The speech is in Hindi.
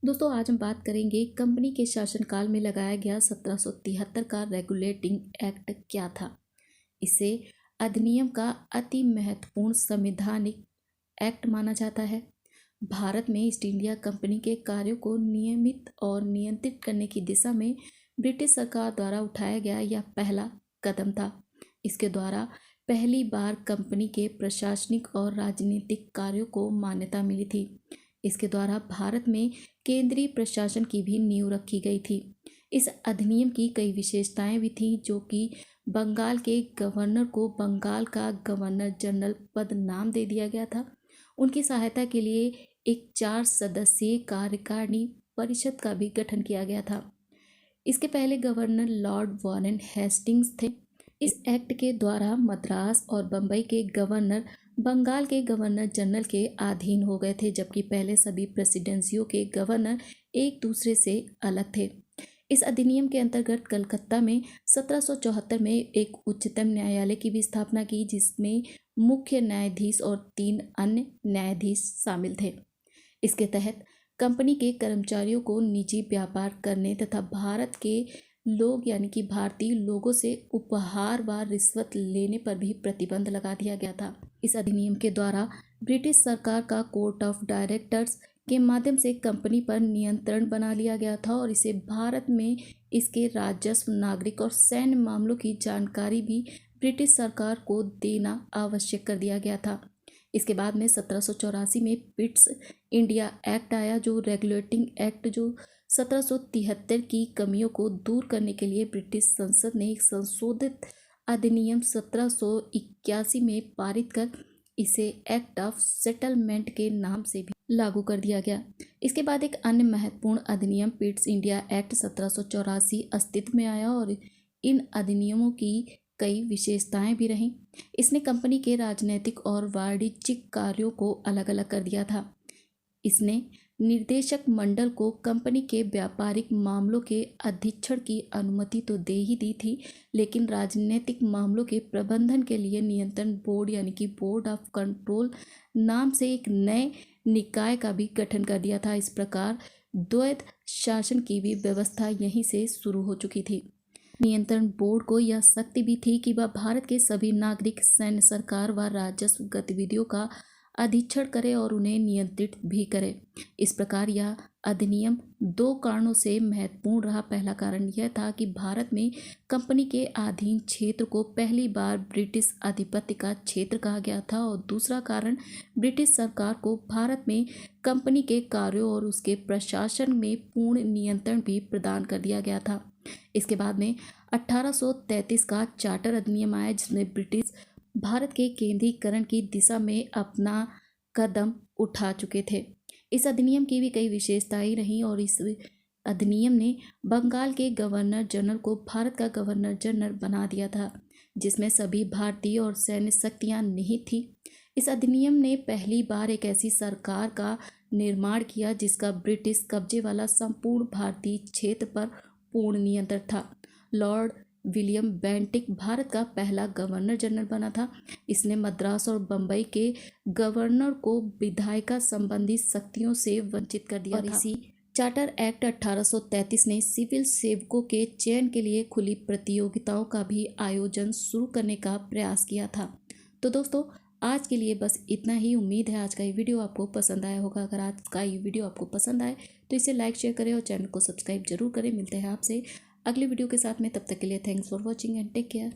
दोस्तों आज हम बात करेंगे कंपनी के शासनकाल में लगाया गया 1773 का रेगुलेटिंग एक्ट क्या था। इसे अधिनियम का अति महत्वपूर्ण संवैधानिक एक्ट माना जाता है। भारत में ईस्ट इंडिया कंपनी के कार्यों को नियमित और नियंत्रित करने की दिशा में ब्रिटिश सरकार द्वारा उठाया गया यह पहला कदम था। इसके द्वारा पहली बार कंपनी के प्रशासनिक और राजनीतिक कार्यों को मान्यता मिली थी। इसके द्वारा भारत में केंद्रीय प्रशासन की भी नींव रखी गई थी। इस अधिनियम की कई विशेषताएं भी थीं, जो कि बंगाल के गवर्नर को बंगाल का गवर्नर जनरल पद नाम दे दिया गया था। उनकी सहायता के लिए एक 4 सदस्यीय कार्यकारिणी परिषद का भी गठन किया गया था। इसके पहले गवर्नर लॉर्ड वॉरेन हेस्टिंग्स थे। इस एक्ट के द्वारा मद्रास और बम्बई के गवर्नर बंगाल के गवर्नर जनरल के अधीन हो गए थे, जबकि पहले सभी प्रेसिडेंसियों के गवर्नर एक दूसरे से अलग थे। इस अधिनियम के अंतर्गत कलकत्ता में 1774 में एक उच्चतम न्यायालय की भी स्थापना की, जिसमें मुख्य न्यायाधीश और 3 अन्य न्यायाधीश शामिल थे। इसके तहत कंपनी के कर्मचारियों को निजी व्यापार करने तथा भारत के लोग यानी कि भारतीय लोगों से उपहार व रिश्वत लेने पर भी प्रतिबंध लगा दिया गया था। इस अधिनियम के द्वारा ब्रिटिश सरकार का कोर्ट ऑफ डायरेक्टर्स के माध्यम से कंपनी पर नियंत्रण बना लिया गया था और इसे भारत में इसके राजस्व, नागरिक और सैन्य मामलों की जानकारी भी ब्रिटिश सरकार को देना आवश्यक कर दिया गया था। इसके बाद में 1784 में पिट्स इंडिया एक्ट आया, जो रेगुलेटिंग एक्ट जो 1773 की कमियों को दूर करने के लिए ब्रिटिश संसद ने एक संशोधित अधिनियम 1781 में पारित कर इसे एक्ट ऑफ सेटलमेंट के नाम से भी लागू कर दिया गया। इसके बाद एक अन्य महत्वपूर्ण अधिनियम पिट्स इंडिया एक्ट 1784 अस्तित्व में आया और इन अधिनियमों की कई विशेषताएं भी रहीं। इसने कंपनी के राजनीतिक और वाणिज्यिक कार्यों को अलग अलग कर दिया था। इसने निर्देशक मंडल को कंपनी के व्यापारिक मामलों के अधीक्षण की अनुमति तो दे ही दी थी, लेकिन राजनीतिक मामलों के प्रबंधन के लिए नियंत्रण बोर्ड यानी कि बोर्ड ऑफ कंट्रोल नाम से एक नए निकाय का भी गठन कर दिया था। इस प्रकार द्वैध शासन की भी व्यवस्था यहीं से शुरू हो चुकी थी। नियंत्रण बोर्ड को यह शक्ति भी थी कि वह भारत के सभी नागरिक, सैन्य, सरकार व राजस्व गतिविधियों का अधीक्षण करे और उन्हें नियंत्रित भी करे। इस प्रकार यह अधिनियम 2 कारणों से महत्वपूर्ण रहा। पहला कारण यह था कि भारत में कंपनी के अधीन क्षेत्र को पहली बार ब्रिटिश आधिपत्य का क्षेत्र कहा गया था और दूसरा कारण ब्रिटिश सरकार को भारत में कंपनी के कार्यों और उसके प्रशासन में पूर्ण नियंत्रण भी प्रदान कर दिया गया था। इसके बाद में 1833 का चार्टर अधिनियम आया, जिसमें ब्रिटिश भारत के केंद्रीकरण की दिशा में अपना कदम उठा चुके थे। इस अधिनियम की भी कई विशेषताएं रहीं और इस अधिनियम ने बंगाल के गवर्नर जनरल को भारत का गवर्नर जनरल बना दिया था, जिसमें सभी भारतीय और सैन्य शक्तियां निहित थी। इस अधिनियम ने पहली बार एक ऐसी सरकार का निर्माण किया जिसका ब्रिटिश कब्जे वाला संपूर्ण भारतीय क्षेत्र पर पूर्ण नियंत्रण था। लॉर्ड विलियम बेंटिक भारत का पहला गवर्नर जनरल बना था। इसने मद्रास और बम्बई के गवर्नर को विधायिका संबंधी शक्तियों से वंचित कर दिया था। इसी चार्टर एक्ट 1833 ने सिविल सेवकों के चयन के लिए खुली प्रतियोगिताओं का भी आयोजन शुरू करने का प्रयास किया था। तो दोस्तों आज के लिए बस इतना ही। उम्मीद है आज का ये वीडियो आपको पसंद आया होगा। अगर आज का ये वीडियो आपको पसंद आए तो इसे लाइक, शेयर करें और चैनल को सब्सक्राइब जरूर करें। मिलते हैं आपसे अगले वीडियो के साथ में, तब तक के लिए thanks for watching and take care.